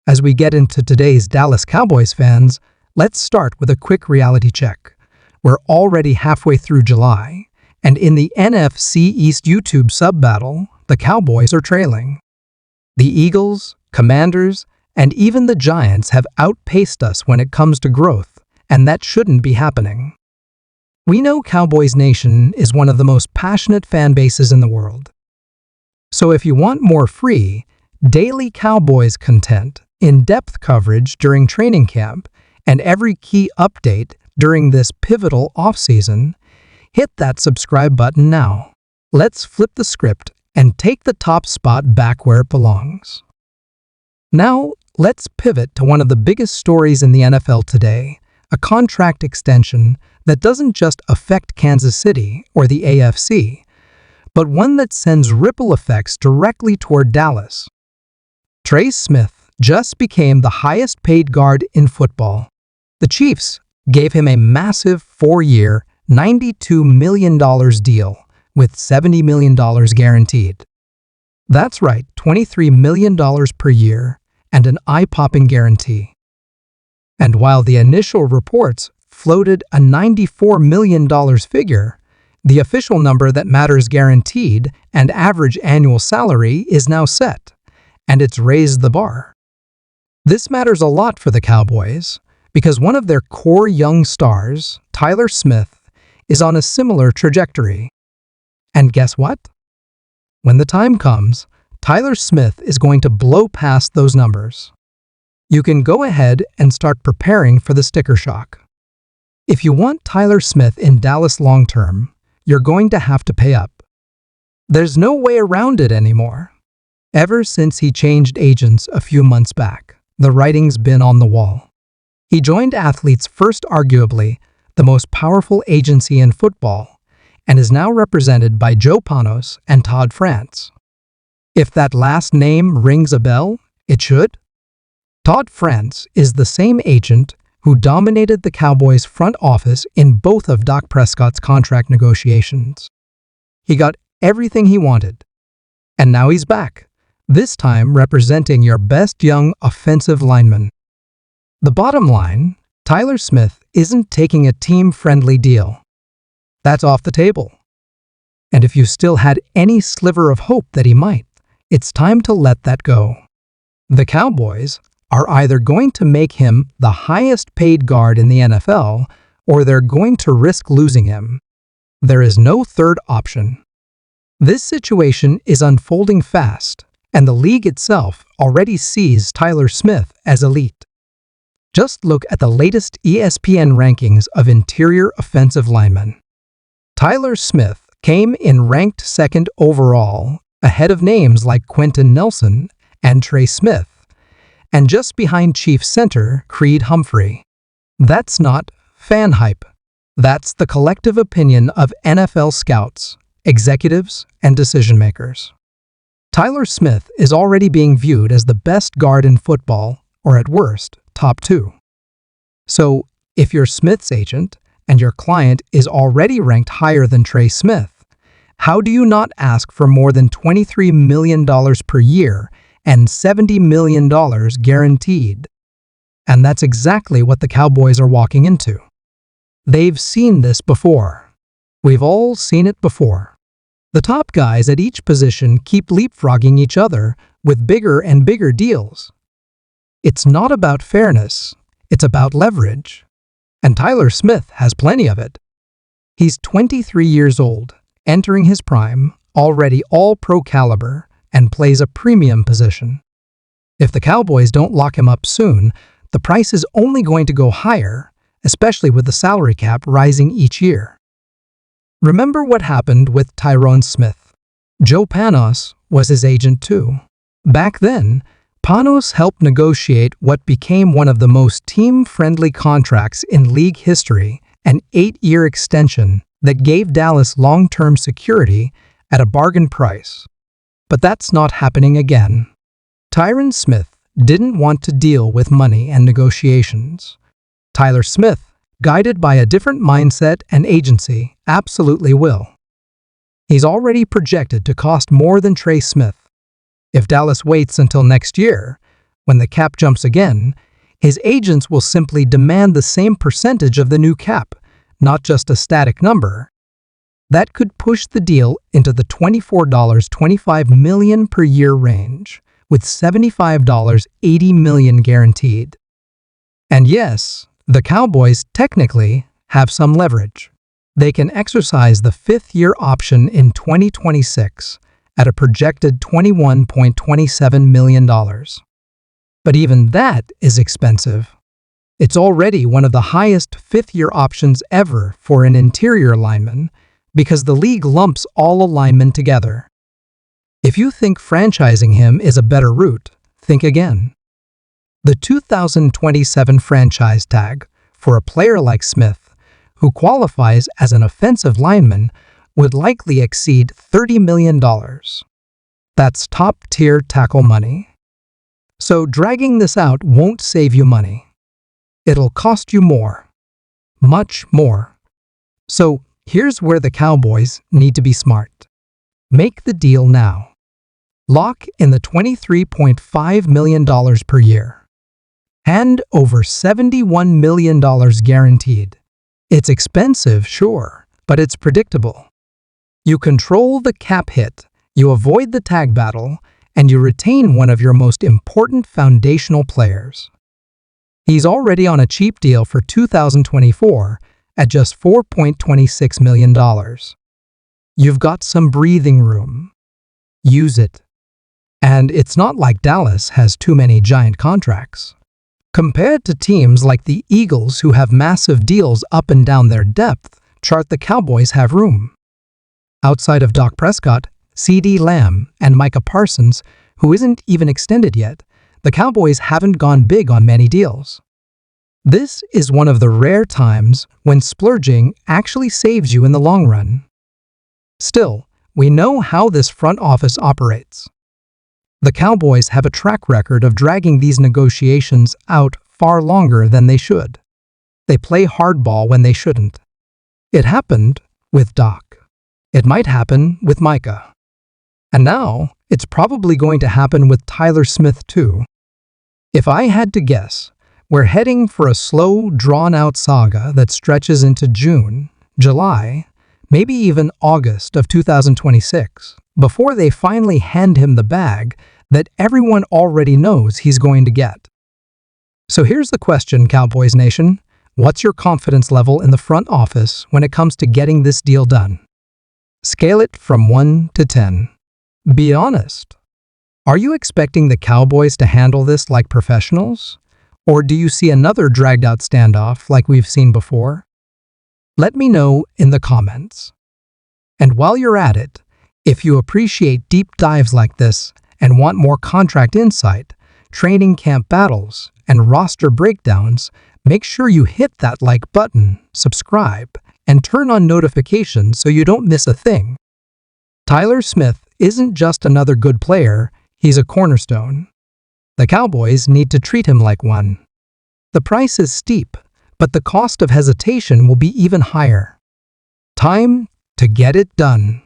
As we get into today's Dallas Cowboys fans, let's start with a quick reality check. We're already halfway through July, and in the NFC East YouTube sub-battle, the Cowboys are trailing. The Eagles, Commanders, and even the Giants have outpaced us when it comes to growth, and that shouldn't be happening. We know Cowboys Nation is one of the most passionate fan bases in the world. So if you want more free, daily Cowboys content, in-depth coverage during training camp, and every key update during this pivotal offseason, hit that subscribe button now. Let's flip the script and take the top spot back where it belongs. Now, let's pivot to one of the biggest stories in the NFL today, a contract extension that doesn't just affect Kansas City or the AFC, but one that sends ripple effects directly toward Dallas. Trey Smith just became the highest-paid guard in football. The Chiefs gave him a massive 4-year, $92 million deal with $70 million guaranteed. That's right, $23 million per year and an eye-popping guarantee. And while the initial reports floated a $94 million figure, the official number that matters, guaranteed and average annual salary, is now set, and it's raised the bar. This matters a lot for the Cowboys because one of their core young stars, Tyler Smith, is on a similar trajectory. And guess what? When the time comes, Tyler Smith is going to blow past those numbers. You can go ahead and start preparing for the sticker shock. If you want Tyler Smith in Dallas long-term, you're going to have to pay up. There's no way around it anymore. Ever since he changed agents a few months back, the writing's been on the wall. He joined athletes' first, arguably, the most powerful agency in football, and is now represented by Joe Panos and Todd France. If that last name rings a bell, it should. Todd France is the same agent who dominated the Cowboys' front office in both of Dak Prescott's contract negotiations. He got everything he wanted. And now he's back, this time representing your best young offensive lineman. The bottom line, Tyler Smith isn't taking a team-friendly deal. That's off the table. And if you still had any sliver of hope that he might, it's time to let that go. The Cowboys are either going to make him the highest-paid guard in the NFL, or they're going to risk losing him. There is no third option. This situation is unfolding fast, and the league itself already sees Tyler Smith as elite. Just look at the latest ESPN rankings of interior offensive linemen. Tyler Smith came in ranked second overall, ahead of names like Quentin Nelson and Trey Smith, and just behind Chiefs center Creed Humphrey. That's not fan hype. That's the collective opinion of NFL scouts, executives, and decision-makers. Tyler Smith is already being viewed as the best guard in football, or at worst, top 2. So, if you're Smith's agent and your client is already ranked higher than Trey Smith, how do you not ask for more than $23 million per year and $70 million guaranteed? And that's exactly what the Cowboys are walking into. They've seen this before. We've all seen it before. The top guys at each position keep leapfrogging each other with bigger and bigger deals. It's not about fairness, it's about leverage. And Tyler Smith has plenty of it. He's 23 years old, entering his prime, already all-pro caliber, and plays a premium position. If the Cowboys don't lock him up soon, the price is only going to go higher, especially with the salary cap rising each year. Remember what happened with Tyron Smith. Joe Panos was his agent too. Back then, Panos helped negotiate what became one of the most team-friendly contracts in league history, an 8-year extension that gave Dallas long-term security at a bargain price. But that's not happening again. Tyron Smith didn't want to deal with money and negotiations. Tyler Smith, guided by a different mindset and agency, absolutely will. He's already projected to cost more than Trey Smith. If Dallas waits until next year, When the cap jumps again, his agents will simply demand the same percentage of the new cap, not just a static number. That could push the deal into the $24.25 million per year range, with $75.80 million guaranteed. And yes, the Cowboys technically have some leverage. They can exercise the fifth-year option in 2026 at a projected $21.27 million. But even that is expensive. It's already one of the highest fifth-year options ever for an interior lineman because the league lumps all linemen together. If you think franchising him is a better route, think again. The 2027 franchise tag for a player like Smith, who qualifies as an offensive lineman, would likely exceed $30 million. That's top-tier tackle money. So dragging this out won't save you money. It'll cost you more. Much more. So here's where the Cowboys need to be smart. Make the deal now. Lock in the $23.5 million per year. Hand over $71 million guaranteed. It's expensive, sure, but it's predictable. You control the cap hit, you avoid the tag battle, and you retain one of your most important foundational players. He's already on a cheap deal for 2024 at just $4.26 million. You've got some breathing room. Use it. And it's not like Dallas has too many giant contracts. Compared to teams like the Eagles who have massive deals up and down their depth chart, the Cowboys have room. Outside of Dak Prescott, CeeDee Lamb, and Micah Parsons, who isn't even extended yet, the Cowboys haven't gone big on many deals. This is one of the rare times when splurging actually saves you in the long run. Still, we know how this front office operates. The Cowboys have a track record of dragging these negotiations out far longer than they should. They play hardball when they shouldn't. It happened with Dak. It might happen with Micah. And now, it's probably going to happen with Tyler Smith too. If I had to guess, we're heading for a slow, drawn-out saga that stretches into June, July, maybe even August of 2026, before they finally hand him the bag that everyone already knows he's going to get. So here's the question, Cowboys Nation. What's your confidence level in the front office when it comes to getting this deal done? Scale it from 1 to 10. Be honest. Are you expecting the Cowboys to handle this like professionals? Or do you see another dragged-out standoff like we've seen before? Let me know in the comments. And while you're at it, if you appreciate deep dives like this and want more contract insight, training camp battles, and roster breakdowns, make sure you hit that like button, subscribe, and turn on notifications so you don't miss a thing. Tyler Smith isn't just another good player, he's a cornerstone. The Cowboys need to treat him like one. The price is steep, but the cost of hesitation will be even higher. Time to get it done.